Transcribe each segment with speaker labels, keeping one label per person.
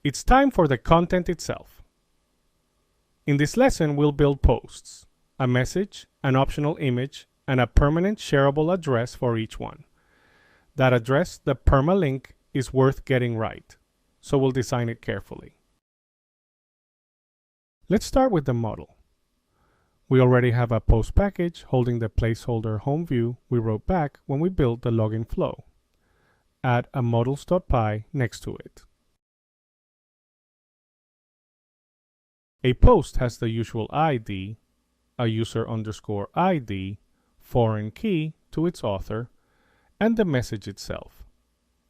Speaker 1: It's time for the content itself. In this lesson, we'll build posts, a message, an optional image, and a permanent shareable address for each one. That address, the permalink, is worth getting right, so we'll design it carefully. Let's start with the model. We already have a post package holding the placeholder home view we wrote back when we built the login flow. Add a models.py next to it. A post has the usual ID, a user_ID, foreign key to its author, and the message itself.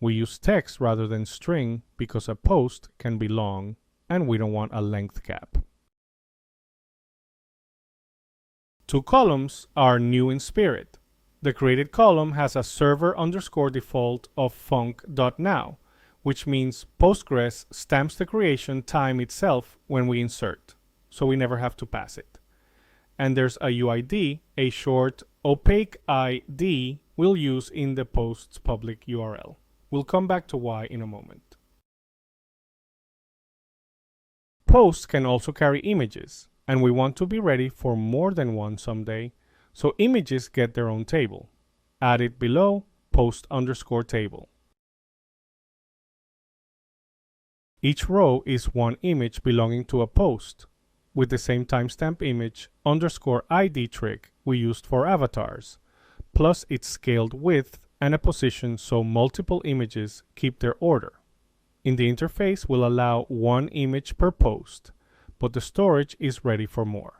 Speaker 1: We use text rather than string because a post can be long and we don't want a length cap. Two columns are new in spirit. The created column has a server_default of func.now, which means Postgres stamps the creation time itself when we insert, so we never have to pass it. And there's a UID, a short opaque ID we'll use in the post's public URL. We'll come back to why in a moment. Posts can also carry images, and we want to be ready for more than one someday, so images get their own table. Add it below post_table. Each row is one image belonging to a post, with the same timestamp image _ID trick we used for avatars, plus its scaled width and a position so multiple images keep their order. In the interface, we'll allow one image per post, but the storage is ready for more.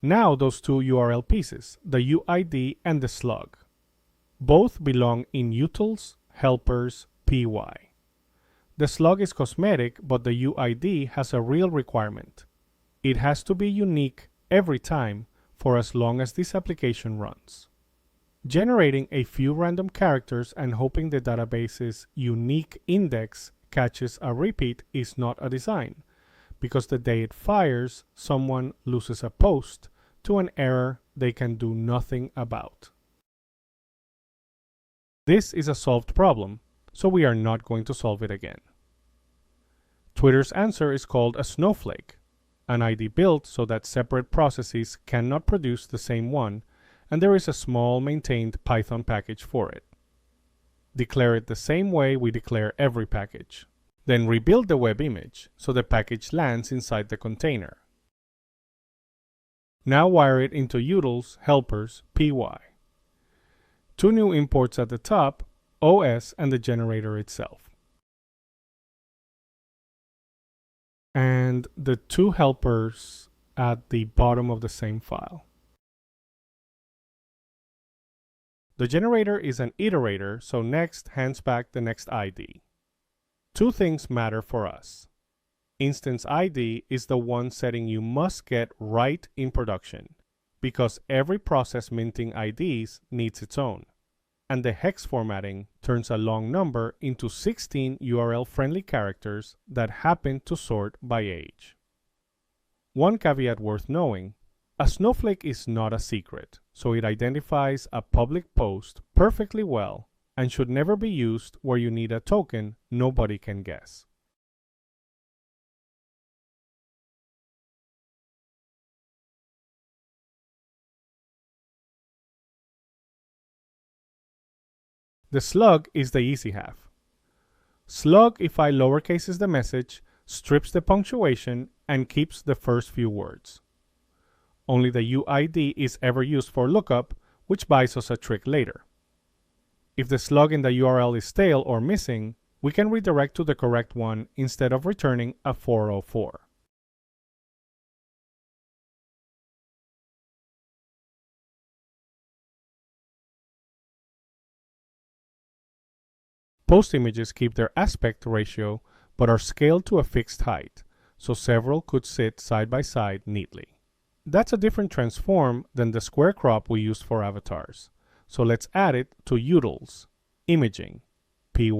Speaker 1: Now those two URL pieces, the UID and the slug. Both belong in utils, helpers, py. The slug is cosmetic, but the UID has a real requirement. It has to be unique every time for as long as this application runs. Generating a few random characters and hoping the database's unique index catches a repeat is not a design, because the day it fires, someone loses a post to an error they can do nothing about. This is a solved problem, so we are not going to solve it again. Twitter's answer is called a snowflake, an ID built so that separate processes cannot produce the same one, and there is a small maintained Python package for it. Declare it the same way we declare every package. Then rebuild the web image so the package lands inside the container. Now wire it into utils, helpers, py. Two new imports at the top, OS and the generator itself. And the two helpers at the bottom of the same file. The generator is an iterator, so next hands back the next ID. Two things matter for us. Instance ID is the one setting you must get right in production, because every process minting IDs needs its own, and the hex formatting turns a long number into 16 URL-friendly characters that happen to sort by age. One caveat worth knowing: a snowflake is not a secret, so it identifies a public post perfectly well and should never be used where you need a token nobody can guess. The slug is the easy half. Slugify lowercases the message, strips the punctuation, and keeps the first few words. Only the UID is ever used for lookup, which buys us a trick later. If the slug in the URL is stale or missing, we can redirect to the correct one instead of returning a 404. Post images keep their aspect ratio but are scaled to a fixed height, so several could sit side by side neatly. That's a different transform than the square crop we used for avatars, so let's add it to utils, imaging, py.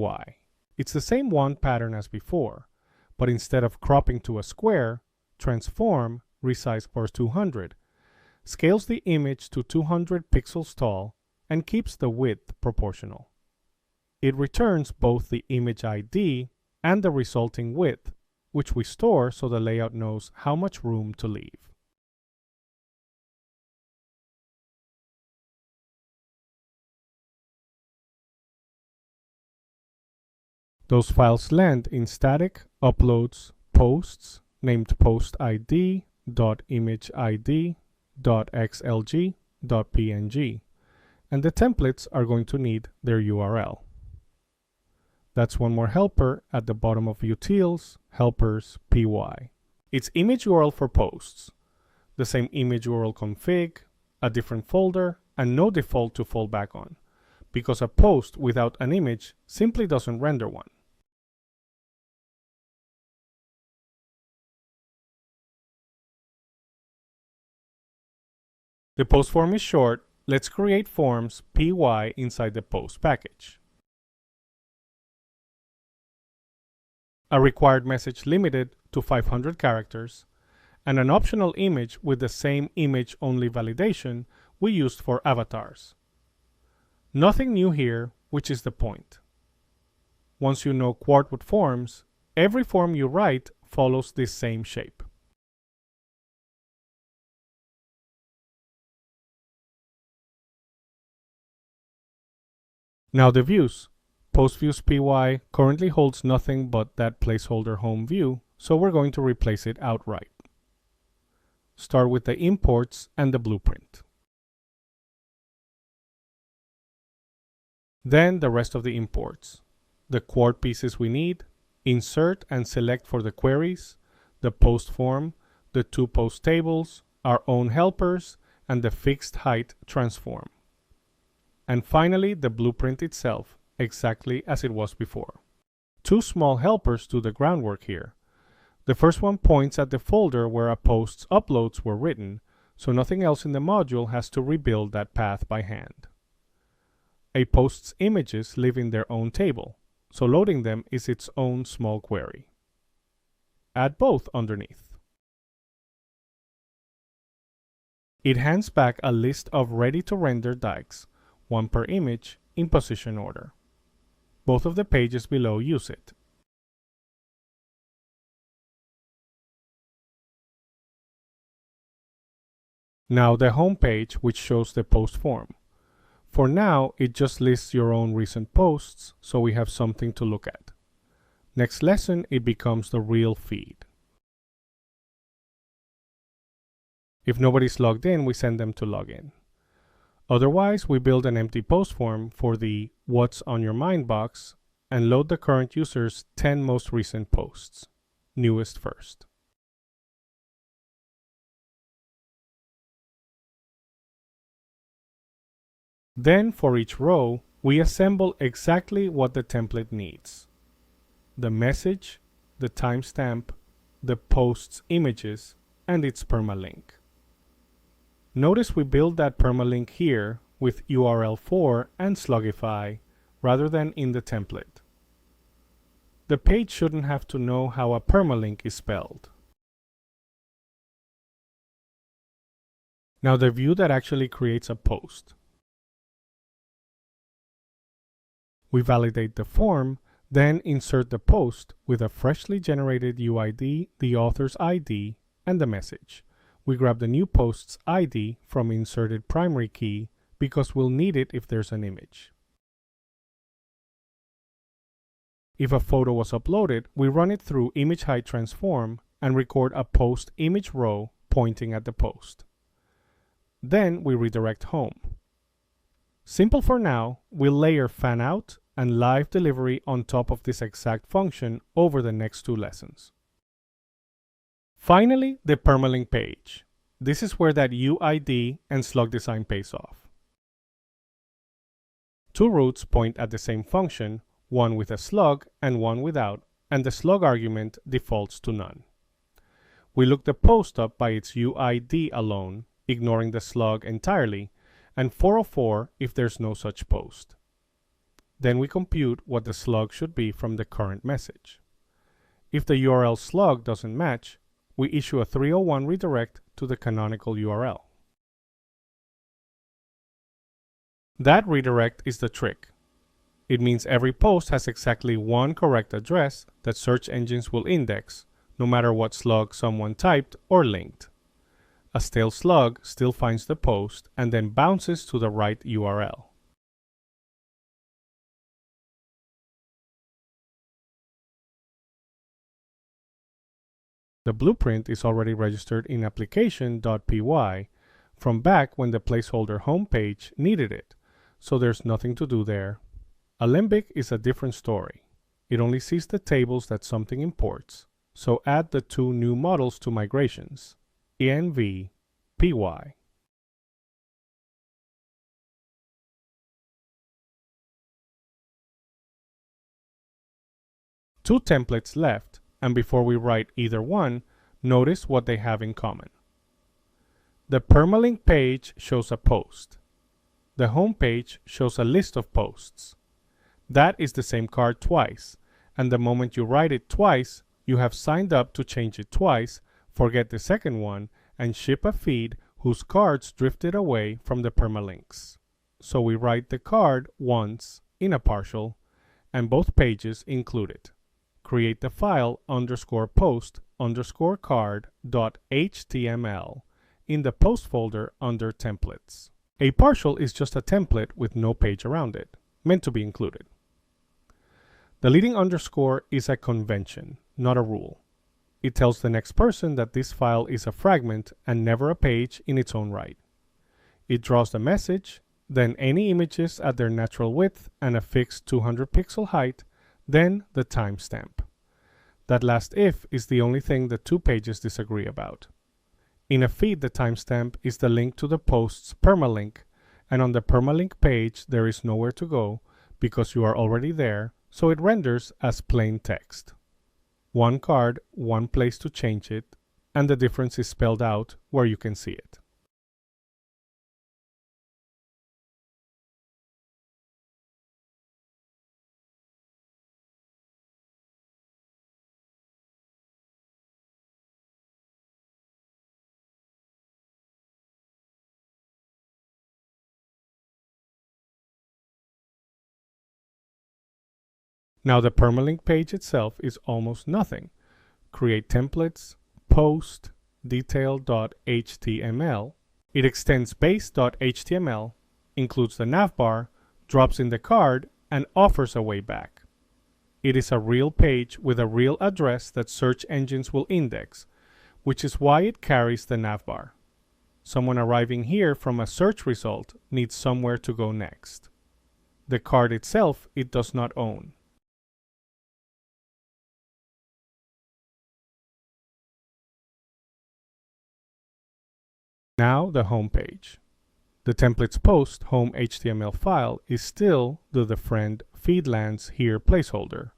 Speaker 1: It's the same wand pattern as before, but instead of cropping to a square, transform, resize for 200, scales the image to 200 pixels tall, and keeps the width proportional. It returns both the image ID and the resulting width, which we store so the layout knows how much room to leave. Those files land in static uploads posts named post ID, .image ID, .xlg, .png, and the templates are going to need their URL. That's one more helper at the bottom of utils, helpers, py. It's image URL for posts, the same image URL config, a different folder, and no default to fall back on, because a post without an image simply doesn't render one. The post form is short. Let's create forms py inside the post package. A required message limited to 500 characters, and an optional image with the same image-only validation we used for avatars. Nothing new here, which is the point. Once you know Quart with forms, every form you write follows this same shape. Now the views. PostViews PY currently holds nothing but that placeholder home view, so we're going to replace it outright. Start with the imports and the blueprint. Then the rest of the imports. The Quart pieces we need, insert and select for the queries, the post form, the two post tables, our own helpers, and the fixed height transform. And finally, the blueprint itself, exactly as it was before. Two small helpers do the groundwork here. The first one points at the folder where a post's uploads were written, so nothing else in the module has to rebuild that path by hand. A post's images live in their own table, so loading them is its own small query. Add both underneath. It hands back a list of ready-to-render dikes, one per image, in position order. Both of the pages below use it. Now the home page, which shows the post form. For now, it just lists your own recent posts, so we have something to look at. Next lesson, it becomes the real feed. If nobody's logged in, we send them to log in. Otherwise, we build an empty post form for the What's on Your Mind box and load the current user's 10 most recent posts, newest first. Then, for each row, we assemble exactly what the template needs: the message, the timestamp, the post's images, and its permalink. Notice we build that permalink here with URL4 and Slugify rather than in the template. The page shouldn't have to know how a permalink is spelled. Now the view that actually creates a post. We validate the form, then insert the post with a freshly generated UID, the author's ID, and the message. We grab the new post's ID from inserted primary key because we'll need it if there's an image. If a photo was uploaded, we run it through image height transform and record a post image row pointing at the post. Then we redirect home. Simple for now, we'll layer fan out and live delivery on top of this exact function over the next two lessons. Finally, the permalink page. This is where that UID and slug design pays off. Two routes point at the same function, one with a slug and one without, and the slug argument defaults to none. We look the post up by its UID alone, ignoring the slug entirely, and 404 if there's no such post. Then we compute what the slug should be from the current message. If the URL slug doesn't match, we issue a 301 redirect to the canonical URL. That redirect is the trick. It means every post has exactly one correct address that search engines will index, no matter what slug someone typed or linked. A stale slug still finds the post and then bounces to the right URL. The blueprint is already registered in application.py from back when the placeholder homepage needed it, so there's nothing to do there. Alembic is a different story. It only sees the tables that something imports, so add the two new models to migrations, env, py. Two templates left, and before we write either one, notice what they have in common. The permalink page shows a post. The home page shows a list of posts. That is the same card twice, and the moment you write it twice, you have signed up to change it twice, forget the second one, and ship a feed whose cards drifted away from the permalinks. So we write the card once in a partial, and both pages include it. Create the file _post_card.html in the post folder under templates. A partial is just a template with no page around it, meant to be included. The leading underscore is a convention, not a rule. It tells the next person that this file is a fragment and never a page in its own right. It draws the message, then any images at their natural width and a fixed 200 pixel height, then the timestamp. That last if is the only thing the two pages disagree about. In a feed, the timestamp is the link to the post's permalink, and on the permalink page there is nowhere to go because you are already there, so it renders as plain text. One card, one place to change it, and the difference is spelled out where you can see it. Now the permalink page itself is almost nothing. Create templates, post, detail.html. It extends base.html, includes the navbar, drops in the card, and offers a way back. It is a real page with a real address that search engines will index, which is why it carries the navbar. Someone arriving here from a search result needs somewhere to go next. The card itself it does not own. Now the home page. The templates post home HTML file is still the friend feedlands here placeholder,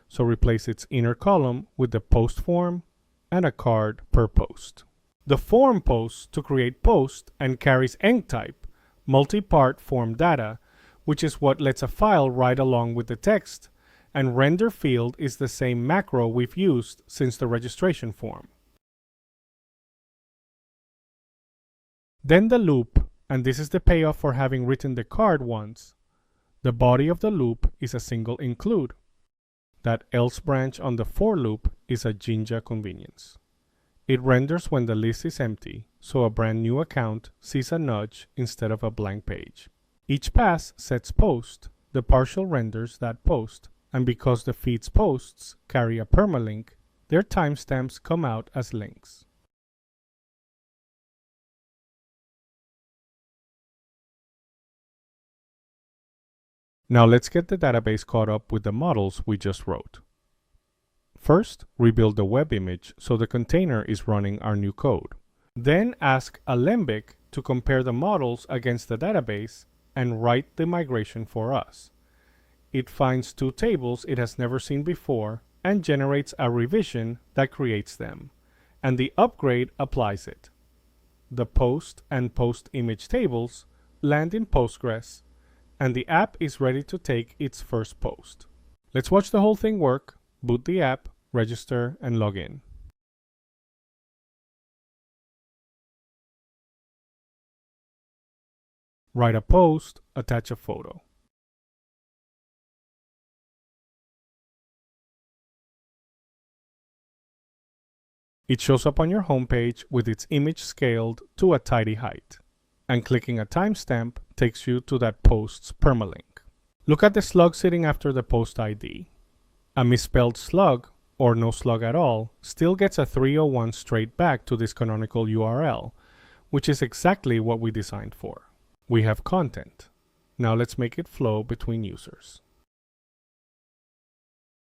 Speaker 1: so replace its inner column with the post form and a card per post. The form posts to create post and carries enctype, multi-part form data, which is what lets a file write along with the text, and render field is the same macro we've used since the registration form. Then the loop, and this is the payoff for having written the card once. The body of the loop is a single include. That else branch on the for loop is a Jinja convenience. It renders when the list is empty, so a brand new account sees a nudge instead of a blank page. Each pass sets post, the partial renders that post, and because the feed's posts carry a permalink, their timestamps come out as links. Now let's get the database caught up with the models we just wrote. First, rebuild the web image so the container is running our new code. Then ask Alembic to compare the models against the database and write the migration for us. It finds two tables it has never seen before and generates a revision that creates them, and the upgrade applies it. The post and post image tables land in Postgres, and the app is ready to take its first post. Let's watch the whole thing work, boot the app, register, and log in. Write a post, attach a photo. It shows up on your homepage with its image scaled to a tidy height, and clicking a timestamp takes you to that post's permalink. Look at the slug sitting after the post ID. A misspelled slug, or no slug at all, still gets a 301 straight back to this canonical URL, which is exactly what we designed for. We have content. Now let's make it flow between users.